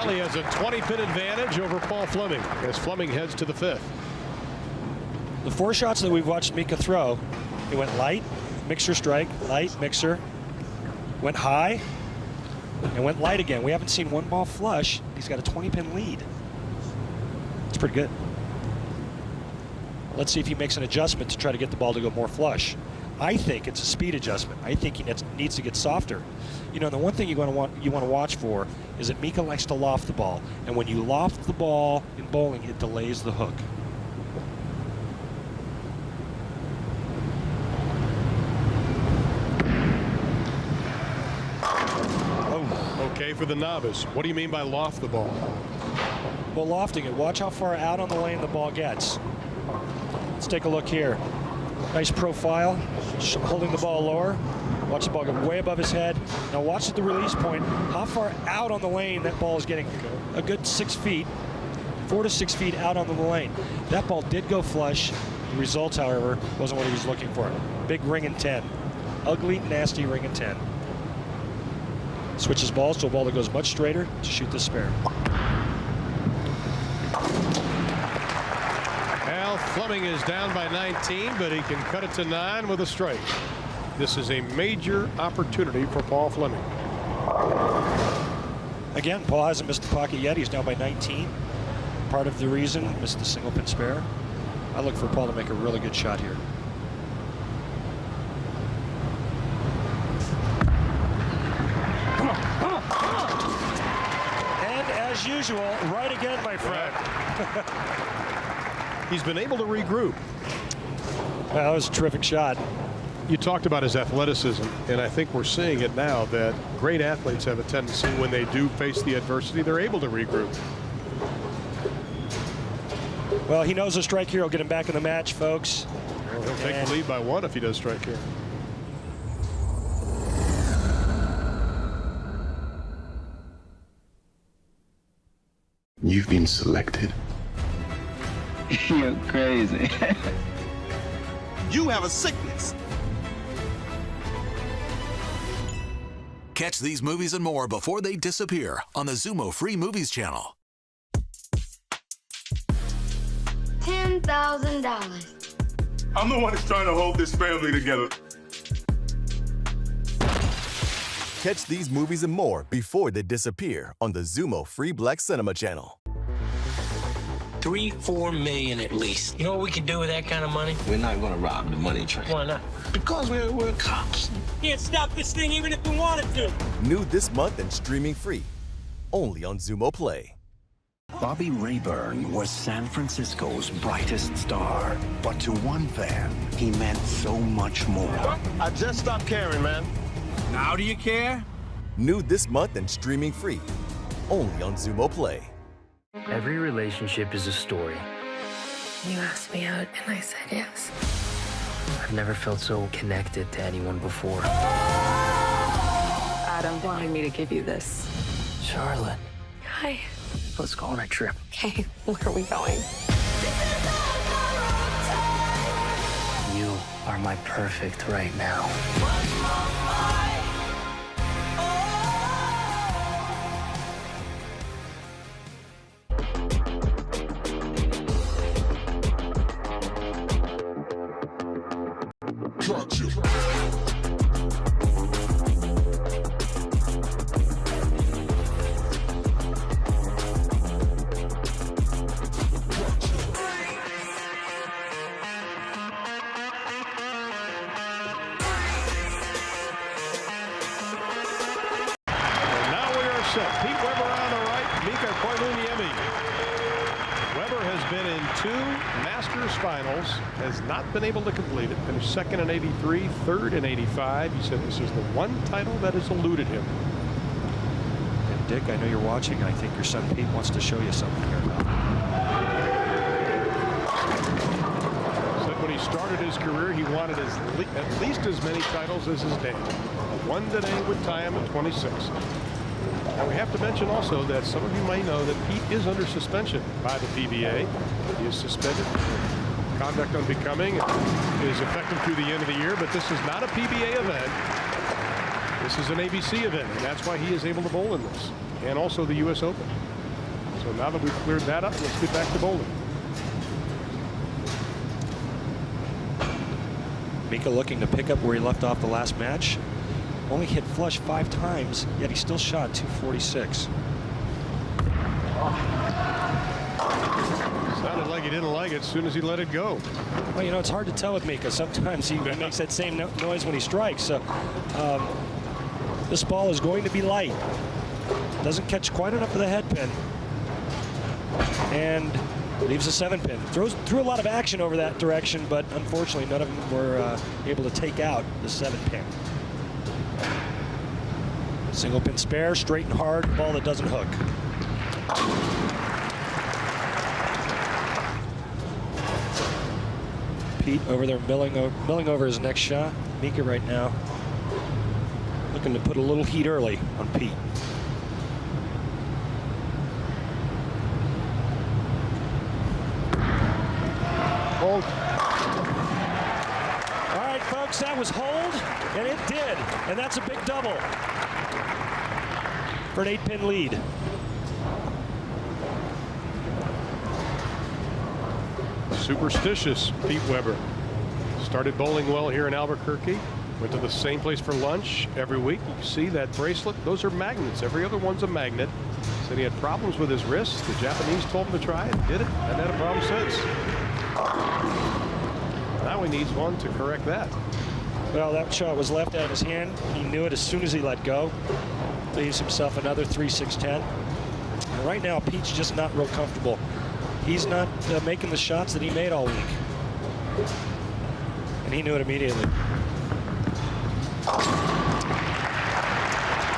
He has a 20-pin advantage over Paul Fleming as Fleming heads to the 5th.
The 4 shots that we've watched Mika throw, he went light, mixer strike, light, mixer, went high, and went light again. We haven't seen one ball flush. He's got a 20-pin lead. It's pretty good. Let's see if he makes an adjustment to try to get the ball to go more flush. I think it's a speed adjustment. I think he needs to get softer. You know, the one thing you want to watch for is that Mika likes to loft the ball, and when you loft the ball in bowling, it delays the hook.
Oh, okay for the novice. What do you mean by loft the ball?
Well, lofting it. Watch how far out on the lane the ball gets. Let's take a look here. Nice profile, holding the ball lower. Watch the ball go way above his head. Now watch at the release point, how far out on the lane that ball is getting. A good 6 feet, 4 to 6 feet out on the lane. That ball did go flush. The results, however, wasn't what he was looking for. Big ring and 10. Ugly, nasty ring and 10. Switches balls to a ball that goes much straighter to shoot the spare.
Fleming is down by 19, but he can cut it to 9 with a strike. This is a major opportunity for Paul Fleming.
Again, Paul hasn't missed the pocket yet. He's down by 19. Part of the reason, missed the single-pin spare. I look for Paul to make a really good shot here. And as usual, right again, my friend.
He's been able to regroup.
That was a terrific shot.
You talked about his athleticism, and I think we're seeing it now that great athletes have a tendency, when they do face the adversity, they're able to regroup.
Well, he knows a strike here will get him back in the match, folks.
Well, he'll take the lead by 1 if he does strike here.
You've been selected.
You're crazy.
You have a sickness.
Catch these movies and more before they disappear on the Zumo Free Movies channel.
$10,000. I'm the one that's trying to hold this family together.
Catch these movies and more before they disappear on the Zumo Free Black Cinema channel.
3-4 million at least. You know what we can do with that kind of money?
We're not going to rob the money train.
Why not?
Because we're cops.
Can't stop this thing even if we wanted to.
New this month and streaming free, only on Zumo Play.
Bobby Rayburn was San Francisco's brightest star, but to one fan, he meant so much more.
I just stopped caring, man.
Now do you care?
New this month and streaming free, only on Zumo Play.
Every relationship is a story.
You asked me out, and I said yes.
I've never felt so connected to anyone before.
Adam wanted me to give you this.
Charlotte,
Hi.
let's go on a trip.
Okay, where are we going?
You are my perfect right now.
Pete Weber on the right, Mika Koivuniemi. Weber has been in 2 Masters finals, has not been able to complete it. Finished second in 83, third in 85. He said this is the one title that has eluded him.
And Dick, I know you're watching. I think your son Pete wants to show you something here.
Said when he started his career, he wanted at least as many titles as his dad. One today would tie him at 26. Now we have to mention also that some of you might know that Pete is under suspension by the PBA. He is suspended. Conduct unbecoming is effective through the end of the year, but this is not a PBA event. This is an ABC event, and that's why he is able to bowl in this, and also the U.S. Open. So now that we've cleared that up, let's get back to bowling.
Mika looking to pick up where he left off the last match. Only hit flush 5 times, yet he still shot 246.
Sounded like he didn't like it as soon as he let it go.
Well, you know, it's hard to tell with Mika. Sometimes he makes that same noise when he strikes. So this ball is going to be light. Doesn't catch quite enough of the head pin. And leaves a 7-pin. Threw a lot of action over that direction, but unfortunately none of them were able to take out the 7-pin. Single pin spare, straight and hard, ball that doesn't hook. Pete over there milling over his next shot. Mika right now looking to put a little heat early on Pete. Hold. All right, folks, that was hold, and it did, and that's a big double for an 8-pin lead.
Superstitious Pete Weber. Started bowling well here in Albuquerque. Went to the same place for lunch every week. You see that bracelet? Those are magnets. Every other one's a magnet. Said he had problems with his wrist. The Japanese told him to try it. Did it. Hadn't had a problem since. Now he needs one to correct that.
Well, that shot was left out of his hand. He knew it as soon as he let go. Leaves himself another 3-6-10. And right now, Pete's just not real comfortable. He's not making the shots that he made all week. And he knew it immediately.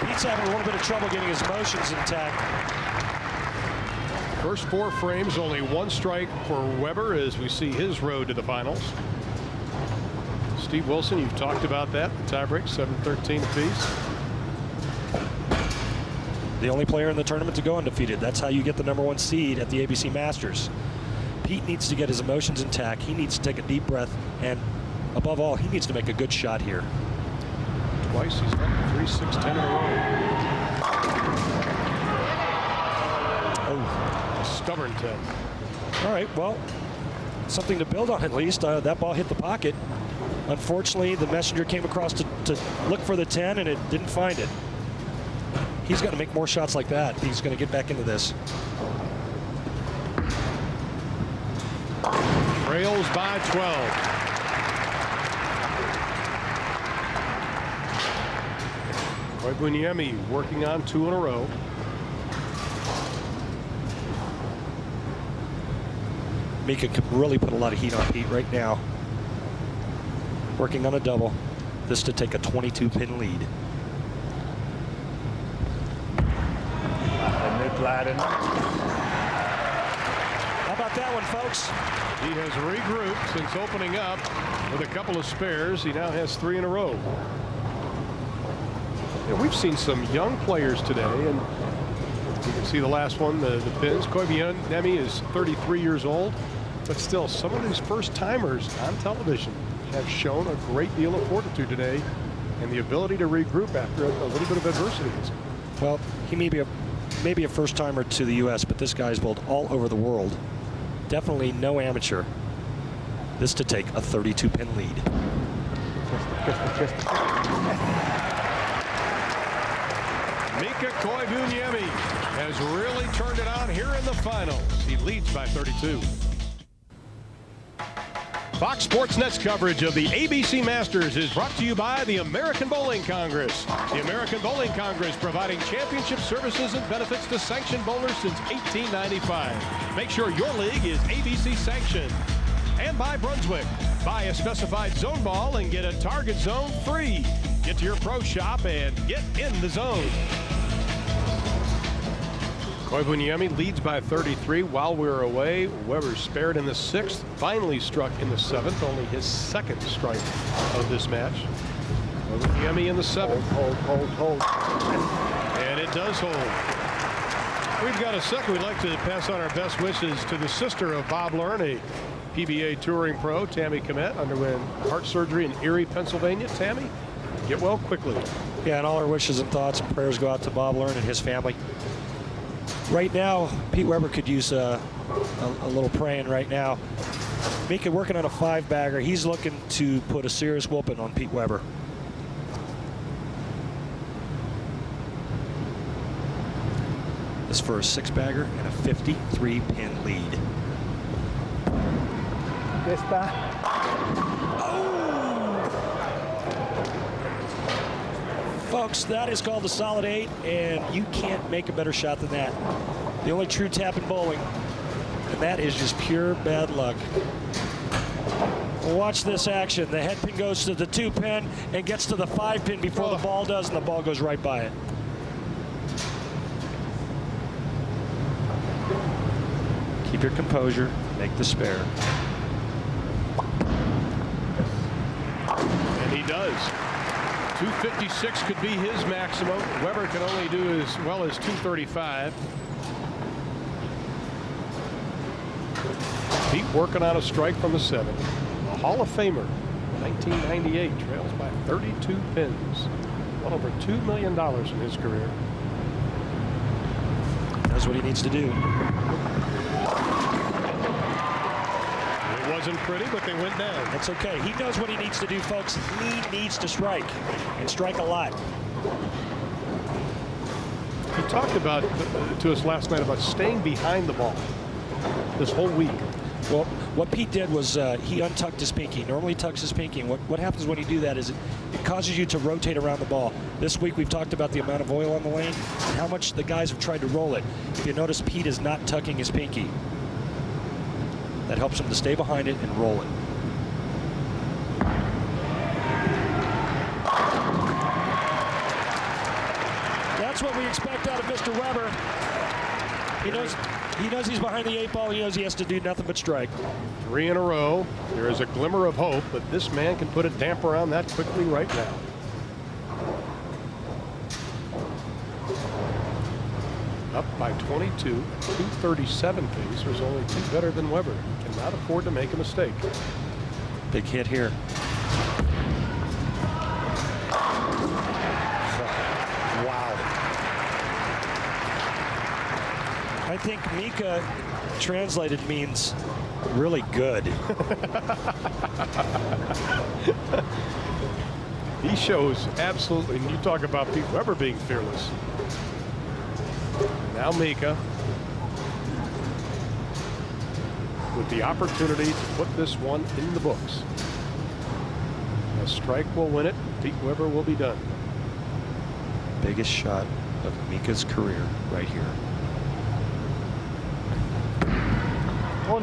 Pete's having a little bit of trouble getting his motions intact.
First 4 frames, only 1 strike for Weber as we see his road to the finals. Steve Wilson, you've talked about that. The tiebreak, 7-13 apiece.
The only player in the tournament to go undefeated. That's how you get the #1 seed at the ABC Masters. Pete needs to get his emotions intact. He needs to take a deep breath, and above all, he needs to make a good shot here.
Twice he's got 3, 6, 10 in a row. Oh, a stubborn 10.
All right, well, something to build on at least. That ball hit the pocket. Unfortunately, the messenger came across to look for the 10, and it didn't find it. He's got to make more shots like that. He's going to get back into this.
Trails by 12. Koivuniemi working on 2 in a row.
Mika could really put a lot of heat on Pete right now. Working on a double. This to take a 22-pin lead. How about that one, folks?
He has regrouped since opening up with a couple of spares. He now has 3 in a row. Yeah, we've seen some young players today, and you can see the last one, the pins. Koivuniemi is 33 years old, but still, some of these first-timers on television have shown a great deal of fortitude today and the ability to regroup after a little bit of adversity.
Well, he may be a first-timer to the U.S., but this guy's bowled all over the world. Definitely no amateur. This to take a 32-pin lead.
Mika Koivuniemi has really turned it on here in the finals. He leads by 32. Fox Sports Net's coverage of the ABC Masters is brought to you by the American Bowling Congress. The American Bowling Congress providing championship services and benefits to sanctioned bowlers since 1895. Make sure your league is ABC sanctioned. And by Brunswick. Buy a specified zone ball and get a target zone free. Get to your pro shop and get in the zone. Koivuniemi leads by 33 while we're away. Weber spared in the 6th, finally struck in the 7th, only his 2nd strike of this match. Koivuniemi in the 7th. Hold. And it does hold. We've got a second. We'd like to pass on our best wishes to the sister of Bob Learn, a PBA touring pro, Tammy Comet, underwent heart surgery in Erie, Pennsylvania. Tammy, get well quickly.
Yeah, and all our wishes and thoughts and prayers go out to Bob Learn and his family. Right now, Pete Weber could use a little praying right now. Mika working on a 5-bagger. He's looking to put a serious whooping on Pete Weber. This for a 6-bagger and a 53-pin lead. Folks, that is called a solid 8, and you can't make a better shot than that. The only true tap in bowling, and that is just pure bad luck. Watch this action. The head pin goes to the 2-pin and gets to the 5-pin before the ball does, and the ball goes right by it. Keep your composure, make the spare.
And he does. 256 could be his maximum. Weber can only do as well as 235. Pete working on a strike from the 7. A Hall of Famer, 1998, trails by 32 pins. Well over $2 million in his career.
That's what he needs to do.
It wasn't pretty, but they went down.
That's okay. He knows what he needs to do, folks. He needs to strike, and strike a lot.
He talked about to us last night about staying behind the ball this whole week.
Well, what Pete did was he untucked his pinky. Normally he tucks his pinky, and what happens when you do that is it causes you to rotate around the ball. This week we've talked about the amount of oil on the lane and how much the guys have tried to roll it. If you notice, Pete is not tucking his pinky. That helps him to stay behind it and roll it. That's what we expect out of Mr. Weber. He knows he's behind the 8 ball. He knows he has to do nothing but strike.
3 in a row. There is a glimmer of hope, but this man can put a damper on that quickly right now. Up by 22, 237 pace. Was only 2 better than Weber. Cannot afford to make a mistake.
Big hit here. Wow. I think Mika translated means really good.
He shows absolutely, and you talk about Pete Weber being fearless. Now Mika with the opportunity to put this one in the books. A strike will win it. Pete Weber will be done.
Biggest shot of Mika's career right here.
Oh,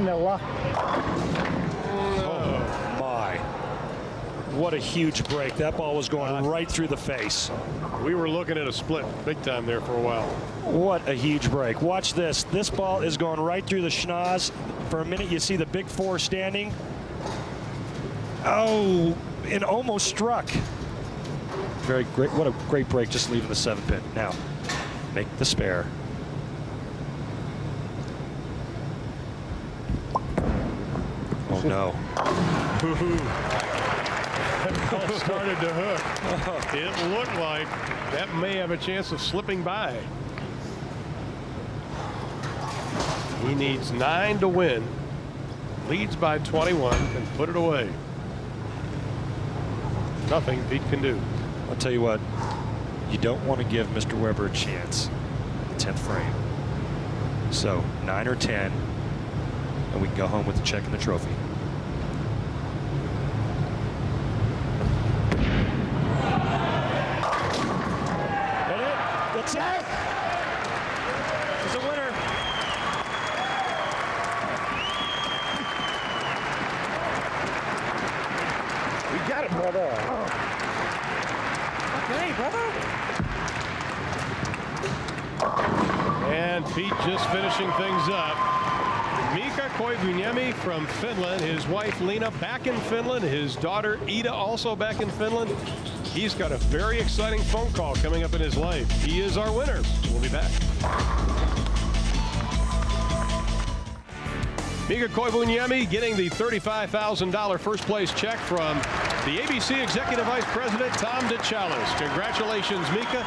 my. What a huge break. That ball was going right through the face.
We were looking at a split big time there for a while.
What a huge break. Watch this. This ball is going right through the schnoz. For a minute, you see the big four standing. Oh, it almost struck. Very great. What a great break just leaving the 7-pin. Now, make the spare. Oh, no.
That ball started to hook. It looked like that may have a chance of slipping by. He needs 9 to win. Leads by 21 and put it away. Nothing Pete can do.
I'll tell you what, you don't want to give Mr. Weber a chance at the 10th frame. So 9 or 10, and we can go home with the check and the trophy. That's it. He's a winner.
We got it, brother.
Okay, brother.
And Pete just finishing things up. Mika Koivuniemi from Finland. His wife Lena back in Finland. His daughter Ida also back in Finland. He's got a very exciting phone call coming up in his life. He is our winner. We'll be back. Mika Koivuniemi getting the $35,000 first place check from the ABC Executive Vice President Tom DeChalis. Congratulations, Mika.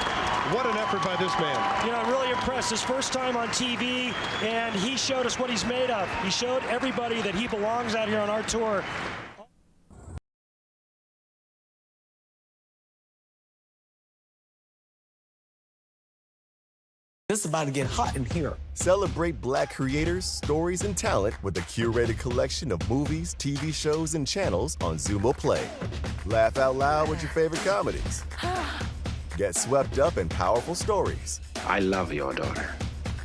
What an effort by this man.
You know, I'm really impressed. His first time on TV, and he showed us what he's made of. He showed everybody that he belongs out here on our tour.
This is about to get hot in here.
Celebrate Black creators, stories, and talent with a curated collection of movies, TV shows, and channels on Zumo Play. Laugh out loud with your favorite comedies. Get swept up in powerful stories.
I love your daughter.